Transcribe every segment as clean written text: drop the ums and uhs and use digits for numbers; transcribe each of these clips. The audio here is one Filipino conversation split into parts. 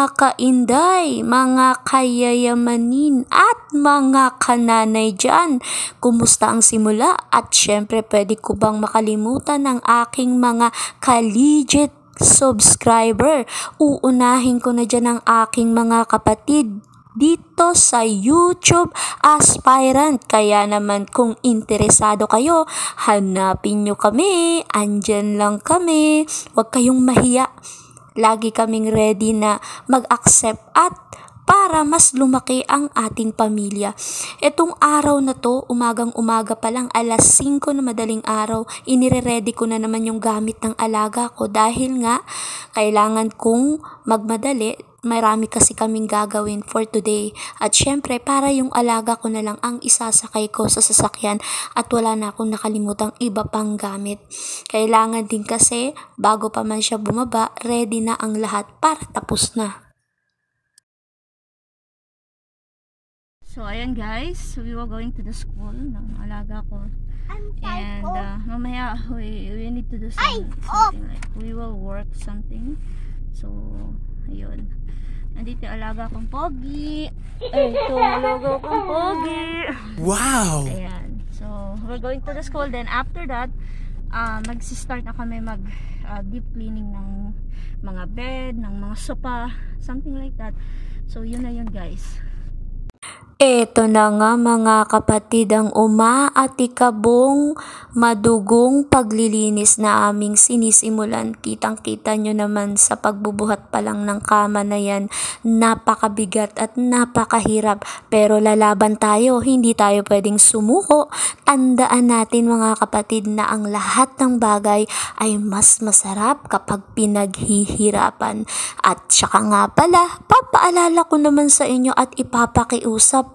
Mga kainday, mga kayayamanin at mga kananay dyan, kumusta ang simula? At syempre pwede ko bang makalimutan ang aking mga ka-legit subscriber? Uunahin ko na dyan ang aking mga kapatid dito sa YouTube Aspirant. Kaya naman kung interesado kayo, hanapin nyo kami. Andyan lang kami. Huwag kayong mahiya. Lagi kaming ready na mag-accept at para mas lumaki ang ating pamilya. Etong araw na to, umagang-umaga pa lang, alas 5 na madaling araw, inire-ready ko na naman yung gamit ng alaga ko dahil nga kailangan kong magmadali. Marami kasi kaming gagawin for today. At syempre, para yung alaga ko na lang ang isasakay ko sa sasakyan at wala na akong nakalimutang iba pang gamit. Kailangan din kasi, bago pa man siya bumaba, ready na ang lahat para tapos na. So, ayan guys, we were going to the school ng alaga ko. And mamaya, we need to do something like, we will work something. So, ayun. Nandito yung alaga kong pogi. Ito, alaga kong pogi. Wow! Ayan. So, we're going to the school. Then, after that, mag-start na kami deep cleaning ng mga bed, ng mga sofa, something like that. So, yun na yun guys. Eto na nga mga kapatid ang umaatikabong madugong paglilinis na aming sinisimulan. Kitang-kita nyo naman sa pagbubuhat pa lang ng kama na yan. Napakabigat at napakahirap. Pero lalaban tayo, hindi tayo pwedeng sumuko. Tandaan natin mga kapatid na ang lahat ng bagay ay mas masarap kapag pinaghihirapan. At saka nga pala, papaalala ko naman sa inyo at ipapakiusap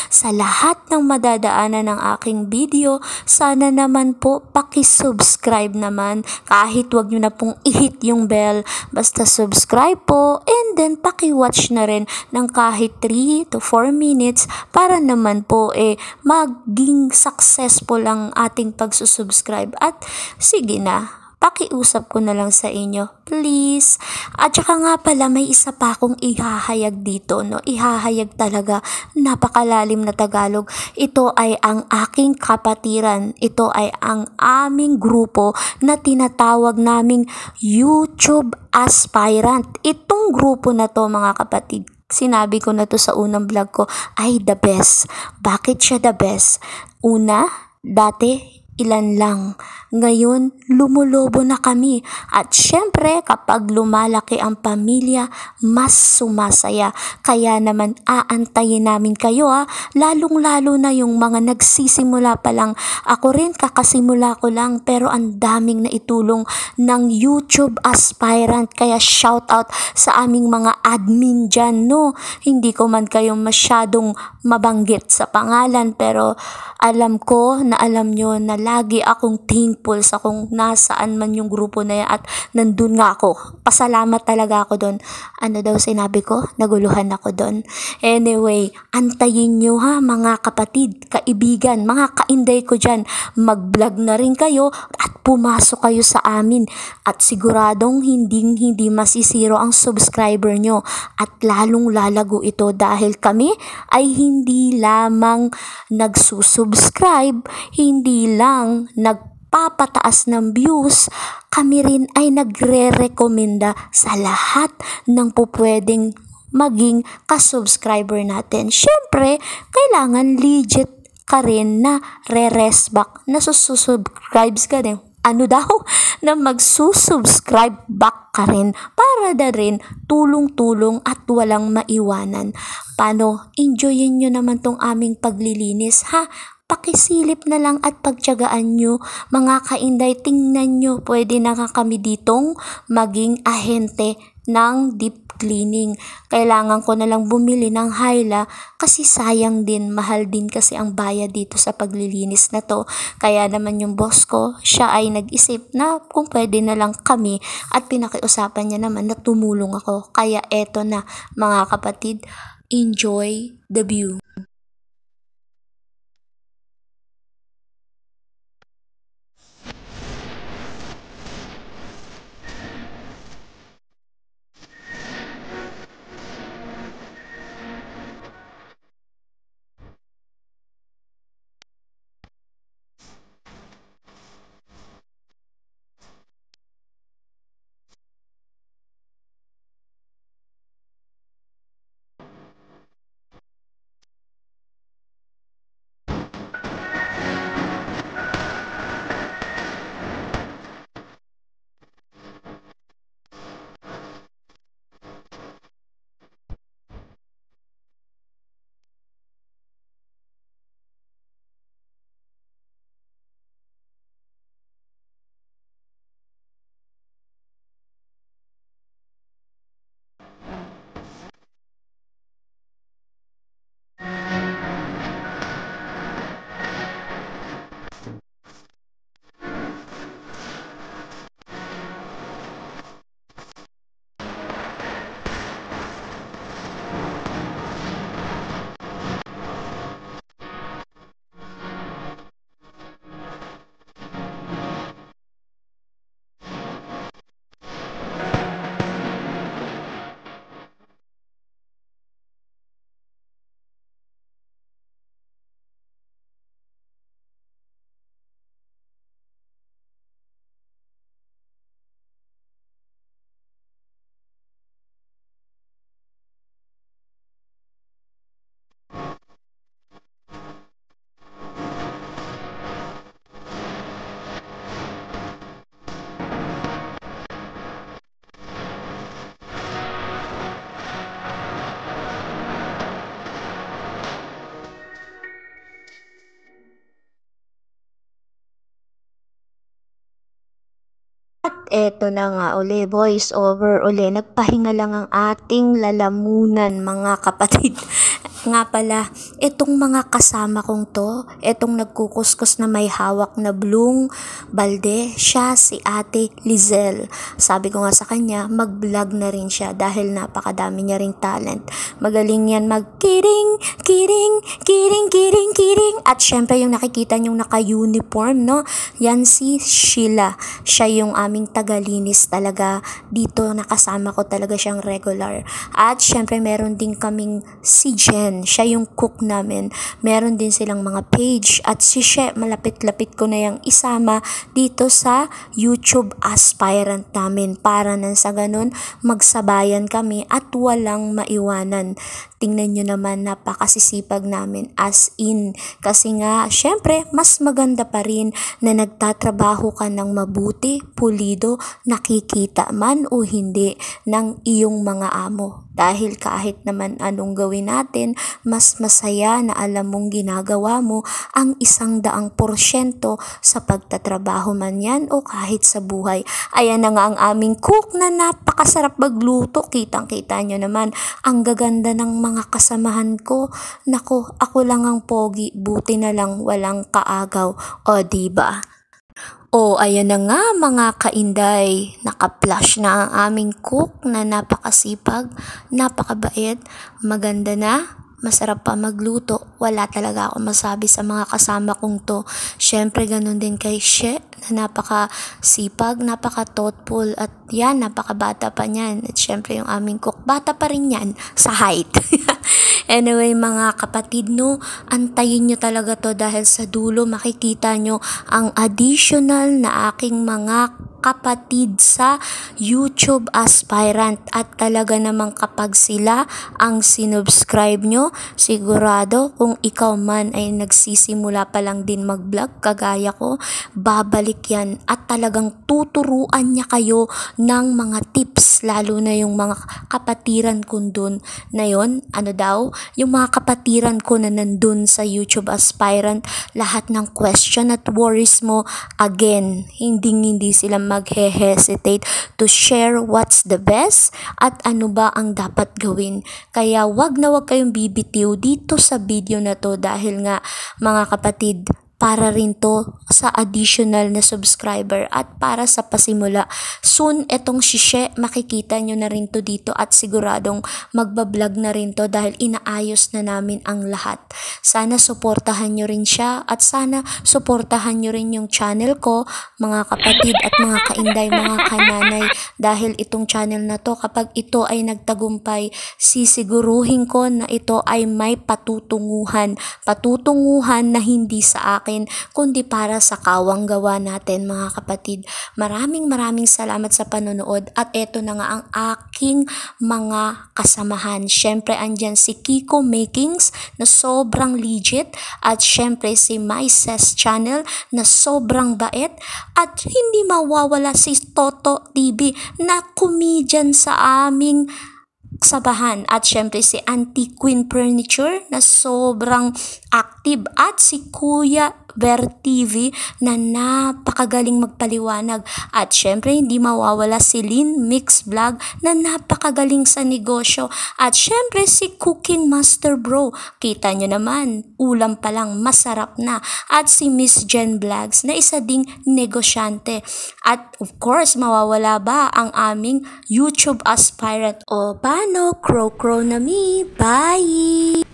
sa lahat ng madadaanan ng aking video, sana naman po paki-subscribe naman, kahit wag nyo na pong i-hit yung bell, basta subscribe po, and then paki-watch na rin ng kahit 3 to 4 minutes para naman po maging successful ang ating pagsusubscribe. At sige na, pakiusap ko na lang sa inyo, please. At saka nga pala, may isa pa akong ihahayag dito, no? Ihahayag talaga, napakalalim na Tagalog. Ito ay ang aking kapatiran. Ito ay ang aming grupo na tinatawag naming YouTube Aspirant. Itong grupo na to mga kapatid, sinabi ko na to sa unang vlog ko, ay the best. Bakit siya the best? Una, dati ilan lang. Ngayon, lumulobo na kami. At syempre, kapag lumalaki ang pamilya, mas sumasaya. Kaya naman, aantayin namin kayo lalong-lalo na yung mga nagsisimula pa lang. Ako rin, kakasimula ko lang, pero ang daming naitulong ng YouTube Aspirant. Kaya shoutout sa aming mga admin dyan, no? Hindi ko man kayo masyadong mabanggit sa pangalan, pero alam ko na alam nyo na lagi akong thankful sa kung nasaan man yung grupo na yan at nandun nga ako. Pasalamat talaga ako doon. Ano daw sinabi ko? Naguluhan ako doon. Anyway, antayin nyo mga kapatid, kaibigan, mga kainday ko dyan. Mag-vlog na rin kayo at pumasok kayo sa amin. At siguradong hindi masisiro ang subscriber nyo. At lalong lalago ito dahil kami ay hindi lamang nagsusubscribe, hindi lang nagpapataas ng views, kami rin ay nagre-rekomenda sa lahat ng pupwedeng maging kasubscriber natin. Syempre, kailangan legit ka rin na re-resback, na susubscribes ka din. Na magsusubscribe back ka rin para na rin tulong-tulong at walang maiwanan. Paano? Enjoyin nyo naman tong aming paglilinis Pakisilip na lang at pagtiyagaan nyo. Mga kainday, tingnan nyo, pwede na kami ditong maging ahente ng deep cleaning. Kailangan ko na lang bumili ng Hyla kasi sayang din, mahal din kasi ang bayad dito sa paglilinis na to. Kaya naman yung boss ko, siya ay nag-isip na kung pwede na lang kami at pinakiusapan niya naman na tumulong ako. Kaya eto na mga kapatid, enjoy the view. Eto na nga uli, voice over uli. Nagpahinga lang ang ating lalamunan, mga kapatid. Nga pala, itong mga kasama kong to, itong nagkukuskus na may hawak na blue balde, siya si Ate Lizelle. Sabi ko nga sa kanya, mag-vlog na rin siya dahil napakadami niya ring talent. Magaling yan mag-kiring, kiring, kiring, kiring, kiring. At syempre yung nakikita niyong naka-uniform, no? Yan si Sheila. Siya yung aming tagalinis talaga. Dito nakasama ko talaga siyang regular. At syempre meron din kaming si Jen. Siya yung cook namin. Meron din silang mga page. At si She, malapit-lapit ko na yung isama dito sa YouTube aspirant namin. Para nang sa ganun, magsabayan kami at walang maiwanan. Tingnan nyo naman, napakasisipag namin as in. Kasi nga, syempre, mas maganda pa rin na nagtatrabaho ka ng mabuti, pulido, nakikita man o hindi ng iyong mga amo. Dahil kahit naman anong gawin natin, mas masaya na alam mong ginagawa mo ang 100% sa pagtatrabaho man yan o kahit sa buhay. Ayan na nga ang aming cook na napakasarap magluto. Kitang-kita nyo naman ang gaganda ng mga kasamahan ko. Nako, ako lang ang pogi, buti na lang walang kaagaw. O diba? O ayan na nga mga kainday, naka-flash na ang aming cook na napakasipag, napakabait, maganda na, masarap pa magluto. Wala talaga ako masabi sa mga kasama kong to. Syempre ganun din kay She na napakasipag, napaka-thoughtful at yan, napakabata pa niyan. At syempre yung aming cook, bata pa rin yan sa height. Anyway mga kapatid, no, antayin nyo talaga to dahil sa dulo makikita nyo ang additional na aking mga kapatid sa YouTube aspirant. At talaga namang kapag sila ang sinubscribe nyo, sigurado kung ikaw man ay nagsisimula pa lang din mag-vlog kagaya ko, babalik yan at talagang tuturuan niya kayo ng mga tips, lalo na yung mga kapatiran ko dun na yon, ano daw, yung mga kapatiran ko na nandun sa YouTube aspirant, lahat ng question at worries mo, again, hindi sila maghe-hesitate to share what's the best at ano ba ang dapat gawin. Kaya wag na wag kayong bibitiw dito sa video na to dahil nga mga kapatid, para rin to sa additional na subscriber at para sa pasimula. Soon, etong shishe, makikita nyo na rin to dito at siguradong magbablog na rin to dahil inaayos na namin ang lahat. Sana suportahan nyo rin siya at sana suportahan nyo rin yung channel ko, mga kapatid at mga kainday, mga kananay, dahil itong channel na to, kapag ito ay nagtagumpay, sisiguruhin ko na ito ay may patutunguhan na hindi sa akin kundi para sa kawang gawa natin mga kapatid. Maraming salamat sa panonood at eto na nga ang aking mga kasamahan. Syempre andyan si Kiko Makings na sobrang legit at syempre si Myses Channel na sobrang bait at hindi mawawala si Toto TV na comedian sa aming sabahan at syempre si Auntie Queen Furniture na sobrang active at si Kuya Ver TV na napakagaling magpaliwanag at syempre hindi mawawala si Lynn Mix Vlog na napakagaling sa negosyo at syempre si Cooking Master Bro, kita nyo naman ulam pa lang masarap na, at si Miss Jen Vlogs na isa ding negosyante at of course mawawala ba ang aming YouTube aspirant. O paano, crow na me, bye!